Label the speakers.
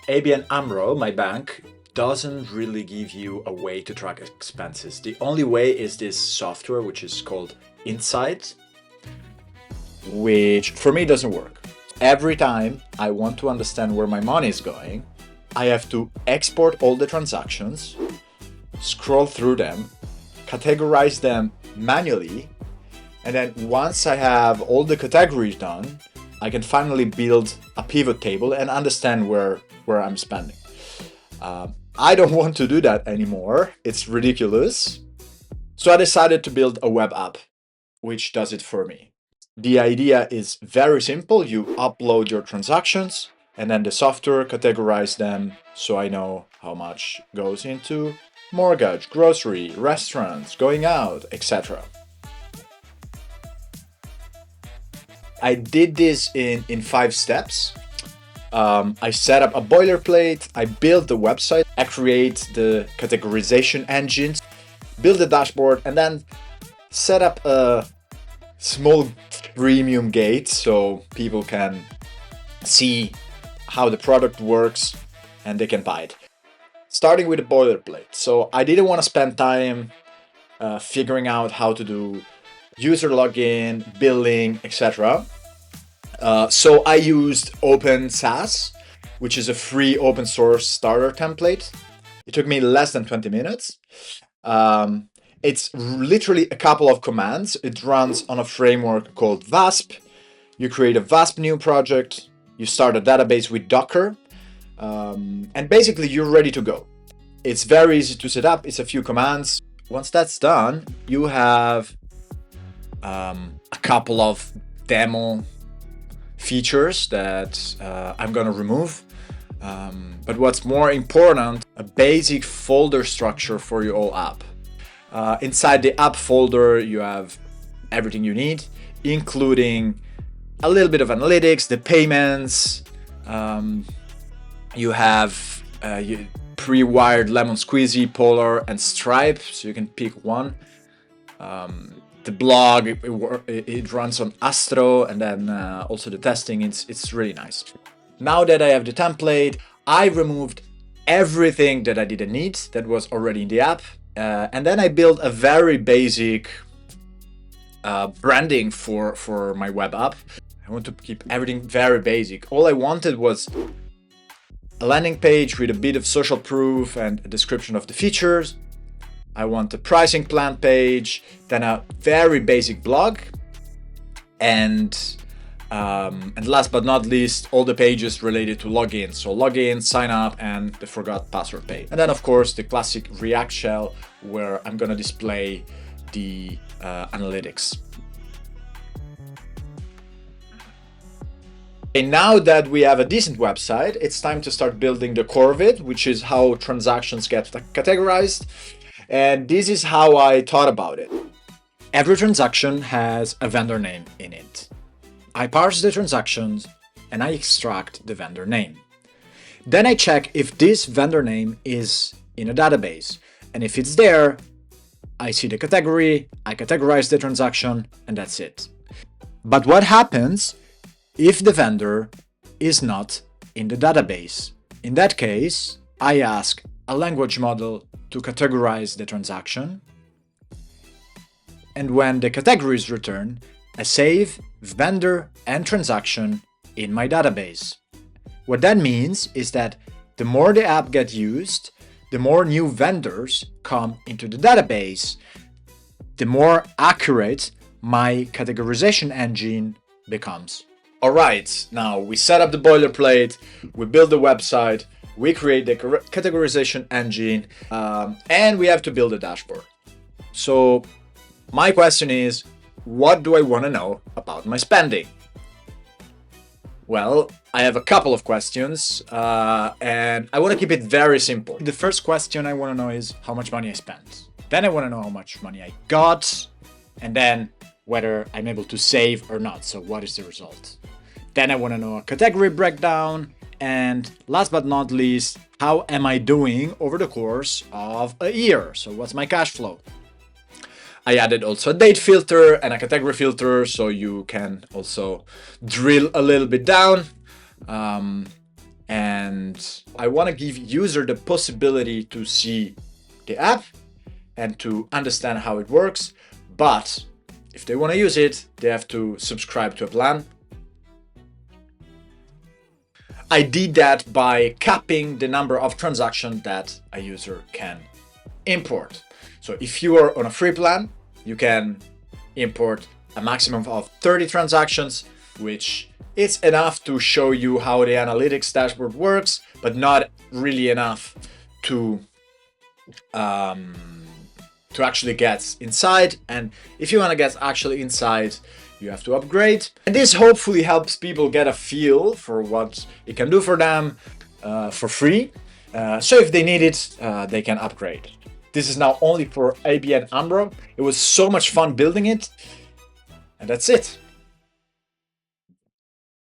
Speaker 1: ABN AMRO, my bank, doesn't really give you a way to track expenses. The only way is this software, which is called Insight, which for me doesn't work. Every time I want to understand where my money is going, I have to export all the transactions, scroll through them, categorize them manually, and then once I have all the categories done, I can finally build a pivot table and understand where I'm spending. I don't want to do that anymore. It's ridiculous. So I decided to build a web app, which does it for me. The idea is very simple. You upload your transactions and then the software categorizes them so I know how much goes into mortgage, grocery, restaurants, going out, etc. I did this in 5 steps. I set up a boilerplate, I built the website, I create the categorization engines, build the dashboard, and then set up a small freemium gate so people can see how the product works and they can buy it. Starting with the boilerplate. So I didn't want to spend time figuring out how to do user login, billing, etc. So I used OpenSaaS, which is a free open source starter template. It took me less than 20 minutes. It's literally a couple of commands. It runs on a framework called VASP. You create a VASP new project, you start a database with Docker, and basically you're ready to go. It's very easy to set up, it's a few commands. Once that's done, you have a couple of demo features that I'm gonna remove. But what's more important, a basic folder structure for your whole app. Inside the app folder, you have everything you need, including a little bit of analytics, the payments. You have pre-wired Lemon Squeezy, Polar, and Stripe, so you can pick one. The blog, it runs on Astro, and then also the testing, it's really nice. Now that I have the template, I removed everything that I didn't need that was already in the app. And then I built a very basic branding for my web app. I want to keep everything very basic. All I wanted was a landing page with a bit of social proof and a description of the features. I want a pricing plan page, then a very basic blog, and last but not least, all the pages related to login. So login, sign up, and the forgot password page. And then of course the classic React shell where I'm gonna display the analytics. And now that we have a decent website, it's time to start building the core of it, which is how transactions get categorized. And this is how I thought about it. Every transaction has a vendor name in it. I parse the transactions and I extract the vendor name. Then I check if this vendor name is in a database. And if it's there, I see the category, I categorize the transaction, and that's it. But what happens if the vendor is not in the database? In that case, I ask a language model to categorize the transaction. And when the category is returned, I save vendor and transaction in my database. What that means is that the more the app gets used, the more new vendors come into the database, the more accurate my categorization engine becomes. Alright, now we set up the boilerplate, we build the website, we create the categorization engine, and we have to build a dashboard. So my question is, what do I want to know about my spending? Well, I have a couple of questions, and I want to keep it very simple. The first question I want to know is how much money I spent. Then I want to know how much money I got, and then whether I'm able to save or not. So what is the result? Then I want to know a category breakdown, and last but not least, how am I doing over the course of a year? So what's my cash flow? I added also a date filter and a category filter, so you can also drill a little bit down. and I want to give user the possibility to see the app and to understand how it works. But if they want to use it, they have to subscribe to a plan. I did that by capping the number of transactions that a user can import. So if you are on a free plan, you can import a maximum of 30 transactions, which is enough to show you how the analytics dashboard works, but not really enough to actually get inside. And if you want to get actually inside, you have to upgrade. And this hopefully helps people get a feel for what it can do for them for free. So if they need it, they can upgrade. This is now only for ABN AMRO. It was so much fun building it. And that's it.